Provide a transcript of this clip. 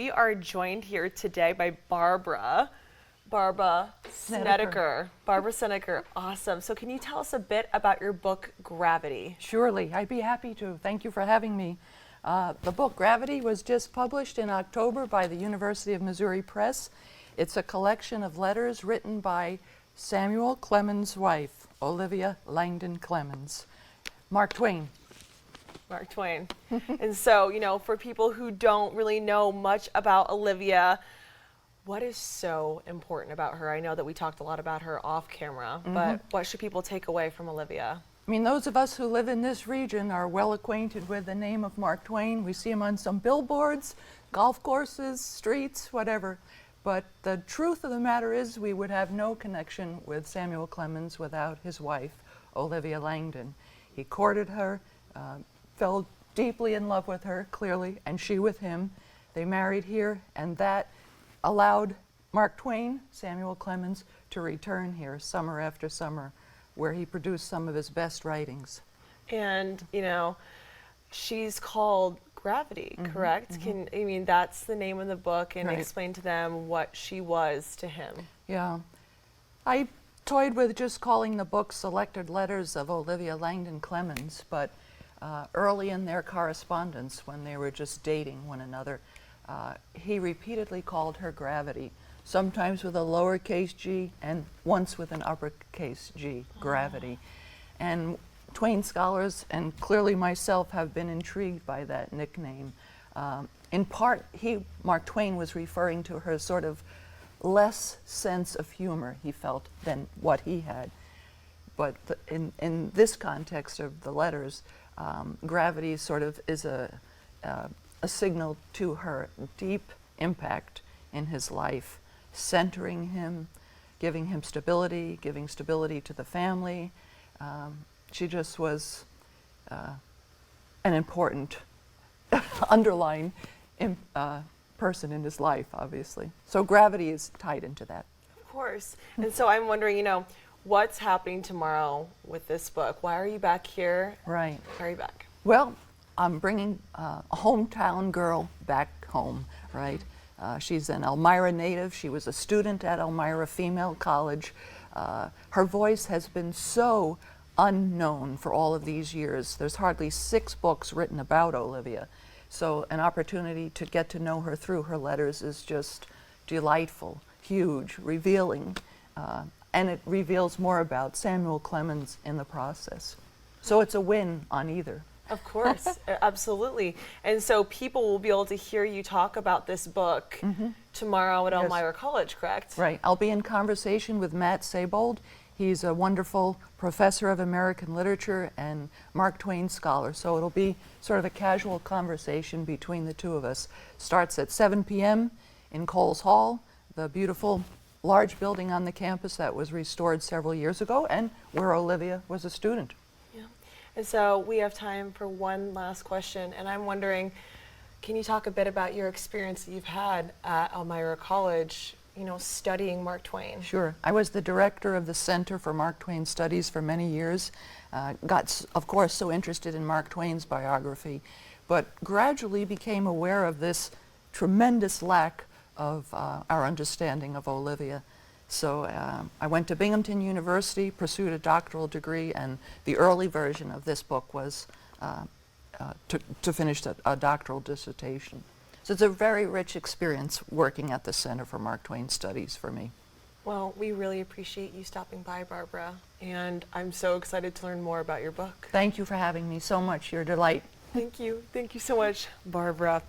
We are joined here today by Barbara Snedecor. Barbara Snedecor, awesome. So can you tell us a bit about your book, Gravity? Surely, I'd be happy to. Thank you for having me. The book Gravity was just published in October by the University of Missouri Press. It's a collection of letters written by Samuel Clemens' wife, Olivia Langdon Clemens. Mark Twain. Mark Twain. And so, you know, for people who don't really know much about Olivia, what is so important about her? I know that we talked a lot about her off camera, but what should people take away from Olivia? I mean, those of us who live in this region are well acquainted with the name of Mark Twain. We see him on some billboards, golf courses, streets, whatever. But the truth of the matter is we would have no connection with Samuel Clemens without his wife, Olivia Langdon. He courted her, fell deeply in love with her, clearly, and she with him. They married here, and that allowed Mark Twain, Samuel Clemens, to return here summer after summer, where he produced some of his best writings. And, you know, she's called Gravity, correct? I mean, that's the name of the book, and Right. explain to them what she was to him. Yeah. I toyed with just calling the book Selected Letters of Olivia Langdon Clemens, but early in their correspondence, when they were just dating one another, he repeatedly called her Gravity, sometimes with a lowercase g and once with an uppercase G, Gravity. And Twain scholars, and clearly myself, have been intrigued by that nickname. In part, Mark Twain was referring to her sort of less sense of humor, he felt, than what he had. But in this context of the letters, Gravity sort of is a signal to her deep impact in his life, centering him, giving him stability, giving stability to the family. She just was an important underlying person in his life, obviously. So Gravity is tied into that. Of course. And so I'm wondering, you know, what's happening tomorrow with this book? Why are you back here? Right. Why are you back? Well, I'm bringing a hometown girl back home, right? She's an Elmira native. She was a student at Elmira Female College. Her voice has been so unknown for all of these years. There's hardly 6 books written about Olivia. So an opportunity to get to know her through her letters is just delightful, huge, revealing, and it reveals more about Samuel Clemens in the process. So it's a win on either. Of course, absolutely. And so people will be able to hear you talk about this book tomorrow at Elmira College, correct? Right. I'll be in conversation with Matt Saybold. He's a wonderful professor of American literature and Mark Twain scholar. So it'll be sort of a casual conversation between the two of us. Starts at 7 p.m. in Coles Hall, the beautiful large building on the campus that was restored several years ago and where Olivia was a student. Yeah. And so we have time for one last question, and I'm wondering, can you talk a bit about your experience that you've had at Elmira College, you know, studying Mark Twain? Sure. I was the director of the Center for Mark Twain Studies for many years. Got, of course, so interested in Mark Twain's biography, but gradually became aware of this tremendous lack of our understanding of Olivia. So I went to Binghamton University, pursued a doctoral degree, and the early version of this book was to finish a doctoral dissertation. So it's a very rich experience working at the Center for Mark Twain Studies for me. Well, we really appreciate you stopping by, Barbara, and I'm so excited to learn more about your book. Thank you for having me so much. You're a delight. Thank you. Thank you so much, Barbara.